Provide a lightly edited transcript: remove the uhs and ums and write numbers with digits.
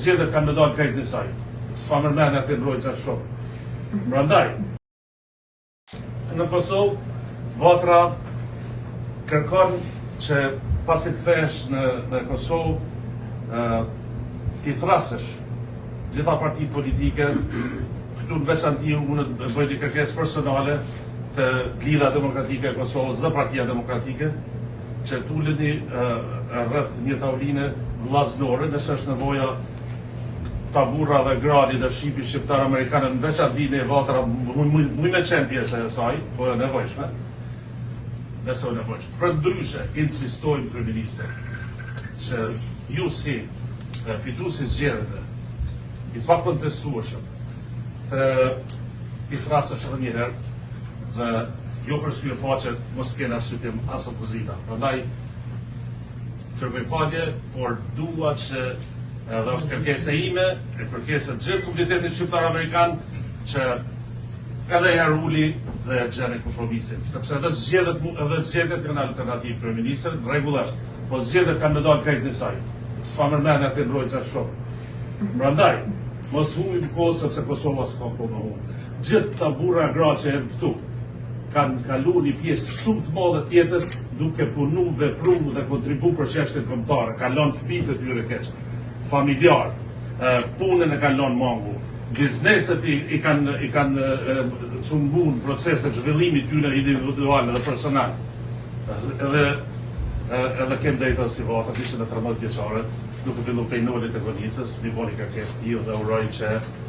zgjedhjet kanë me dalë krejt në saj. S'fa mërmend e mbrojtja shumë. Prandaj, në Kosovë, vatra kërkon që pasi kthehesh në Kosovë, ti thrasësh gjitha partitë politike, këtu në veçanti unë bëj një kërkesë personale të Lidha Demokratike e Kosovës dhe Partia Demokratike, që t'uleni rreth një tavoline vllaznore, nëse është nevoja taburra dhe gradi dhe shqipi shqiptar amerikanë në veçanti në vatra mund me qenë pjesë e saj, po e nevojshme. Nëse o nevojshme. Për ndryshe, insistojmë kryeministre që ju si fituesi zgjedhjeve i pakontestueshëm të i thrasësh edhe një herë dhe jo për shkye faqe mos kena shqytim as opozita. Prandaj kërkoj falje, por dua që edhe është kërkesa ime, e kërkesa gjithë komunitetit shqiptar amerikan që edhe herë uli dhe gjeni kompromisin, sepse edhe zgjedhjet kanë alternativë kryeministër, rregullisht, po zgjedhjet kanë me dalë krejt në saj. S'fa mërmend e mbrojtja shumë. Prandaj, mos humbim kohë sepse Kosova s'ka kohë me humbë. Gjithë këta burra gra që janë këtu kanë kaluar një pjesë shumë të madhe të jetës duke punu, vepru dhe kontribu për çështjet kombëtare. Kanë lënë fëmijët e tyre keq, familjar, punën e kanë lënë mangu, bizneset i kanë cungu në procese zhvillimi tyre individual dhe personal. Edhe kem drejtë si vota, ishte në 13 vjeçare, duke filluar prej nolit të Konicës, mi boni kërkesë tillë dhe uroj që